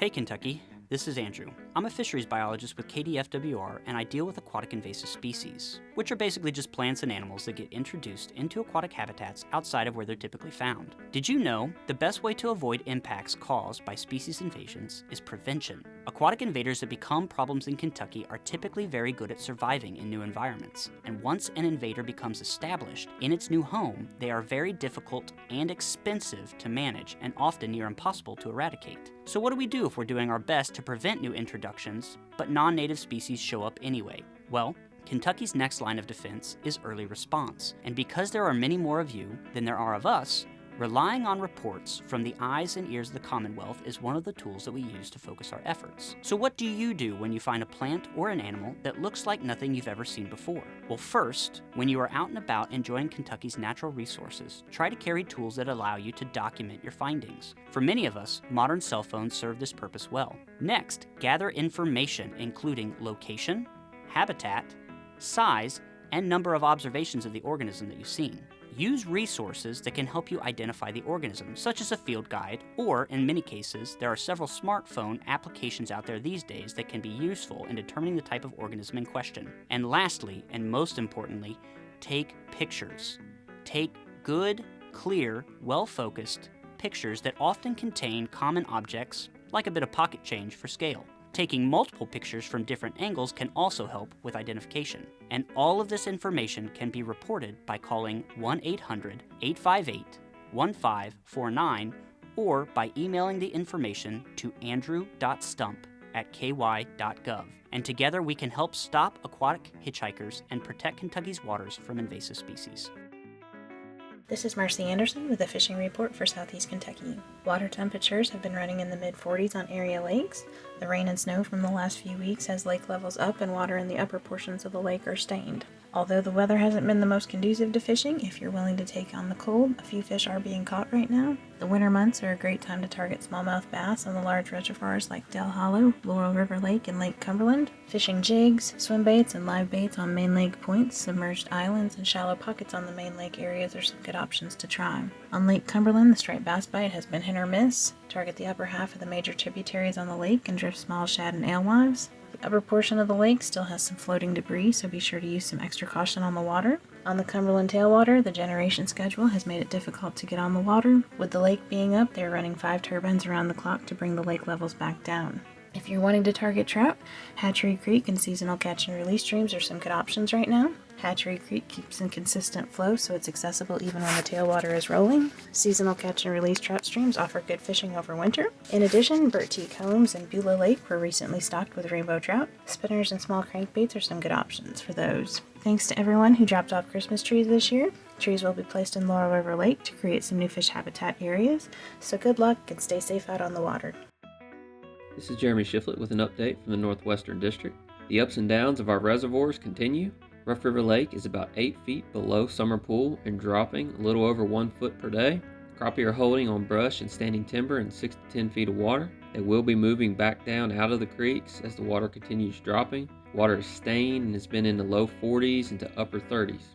Hey Kentucky, this is Andrew. I'm a fisheries biologist with KDFWR and I deal with aquatic invasive species, which are basically just plants and animals that get introduced into aquatic habitats outside of where they're typically found. Did you know the best way to avoid impacts caused by species invasions is prevention? Aquatic invaders that become problems in Kentucky are typically very good at surviving in new environments, and once an invader becomes established in its new home, they are very difficult and expensive to manage and often near impossible to eradicate. So what do we do if we're doing our best to prevent new introductions, but non-native species show up anyway? Well, Kentucky's next line of defense is early response, and because there are many more of you than there are of us, relying on reports from the eyes and ears of the Commonwealth is one of the tools that we use to focus our efforts. So what do you do when you find a plant or an animal that looks like nothing you've ever seen before? Well, first, when you are out and about enjoying Kentucky's natural resources, try to carry tools that allow you to document your findings. For many of us, modern cell phones serve this purpose well. Next, gather information including location, habitat, size, and number of observations of the organism that you've seen. Use resources that can help you identify the organism, such as a field guide, or in many cases, there are several smartphone applications out there these days that can be useful in determining the type of organism in question. And lastly, and most importantly, take pictures. Take good, clear, well-focused pictures that often contain common objects, like a bit of pocket change for scale. Taking multiple pictures from different angles can also help with identification. And all of this information can be reported by calling 1-800-858-1549 or by emailing the information to andrew.stump@ky.gov. And together we can help stop aquatic hitchhikers and protect Kentucky's waters from invasive species. This is Marcy Anderson with a fishing report for Southeast Kentucky. Water temperatures have been running in the mid-40s on area lakes. The rain and snow from the last few weeks has lake levels up and water in the upper portions of the lake are stained. Although the weather hasn't been the most conducive to fishing, if you're willing to take on the cold, a few fish are being caught right now. The winter months are a great time to target smallmouth bass on the large reservoirs like Dell Hollow, Laurel River Lake, and Lake Cumberland. Fishing jigs, swim baits, and live baits on main lake points, submerged islands, and shallow pockets on the main lake areas are some good options to try. On Lake Cumberland, the striped bass bite has been hit or miss. Target the upper half of the major tributaries on the lake and drift small shad and alewives. The upper portion of the lake still has some floating debris, so be sure to use some extra caution on the water. On the Cumberland tailwater, the generation schedule has made it difficult to get on the water. With the lake being up, they're running 5 turbines around the clock to bring the lake levels back down. If you're wanting to target trout, Hatchery Creek and seasonal catch and release streams are some good options right now. Hatchery Creek keeps in consistent flow, so it's accessible even when the tailwater is rolling. Seasonal catch and release trout streams offer good fishing over winter. In addition, Burt T. Combs and Beulah Lake were recently stocked with rainbow trout. Spinners and small crankbaits are some good options for those. Thanks to everyone who dropped off Christmas trees this year. Trees will be placed in Laurel River Lake to create some new fish habitat areas, so good luck and stay safe out on the water. This is Jeremy Shiflett with an update from the Northwestern District. The ups and downs of our reservoirs continue. Rough River Lake is about 8 feet below summer pool and dropping a little over 1 foot per day. Crappie are holding on brush and standing timber in 6 to 10 feet of water. They will be moving back down out of the creeks as the water continues dropping. Water is stained and has been in the low 40s into upper 30s.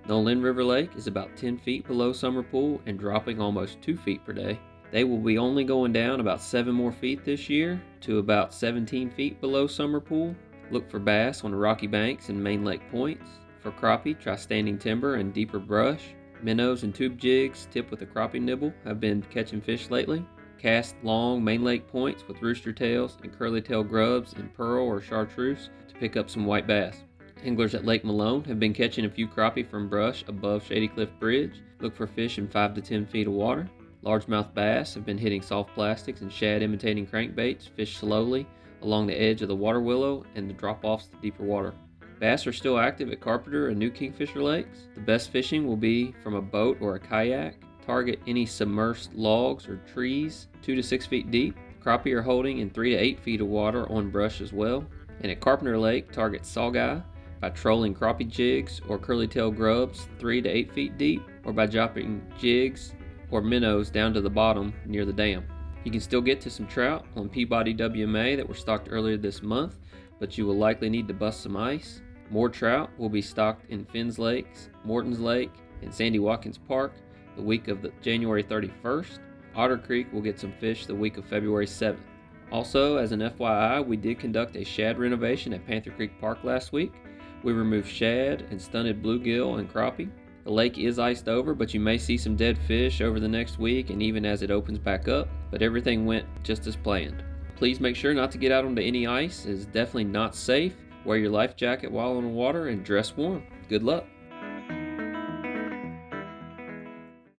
Nolin River Lake is about 10 feet below summer pool and dropping almost 2 feet per day. They will be only going down about 7 more feet this year to about 17 feet below summer pool. Look for bass on the rocky banks and main lake points. For crappie, try standing timber and deeper brush. Minnows and tube jigs tipped with a crappie nibble have been catching fish lately. Cast long main lake points with rooster tails and curly tail grubs in pearl or chartreuse to pick up some white bass. Anglers at Lake Malone have been catching a few crappie from brush above Shady Cliff Bridge. Look for fish in 5 to 10 feet of water. Largemouth bass have been hitting soft plastics and shad imitating crankbaits, fish slowly along the edge of the water willow and the drop-offs to deeper water. Bass are still active at Carpenter and New Kingfisher lakes. The best fishing will be from a boat or a kayak. Target any submerged logs or trees 2 to 6 feet deep. Crappie are holding in 3 to 8 feet of water on brush as well. And at Carpenter Lake, target saugeye by trolling crappie jigs or curly tail grubs 3 to 8 feet deep, or by dropping jigs or minnows down to the bottom near the dam. You can still get to some trout on Peabody WMA that were stocked earlier this month, but you will likely need to bust some ice. More trout will be stocked in Finns Lakes, Morton's Lake, and Sandy Watkins Park the week of January 31st. Otter Creek will get some fish the week of February 7th. Also, as an FYI, we did conduct a shad renovation at Panther Creek Park last week. We removed shad and stunted bluegill and crappie. The lake is iced over, but you may see some dead fish over the next week and even as it opens back up, but everything went just as planned. Please make sure not to get out onto any ice. It is definitely not safe. Wear your life jacket while on the water and dress warm. Good luck.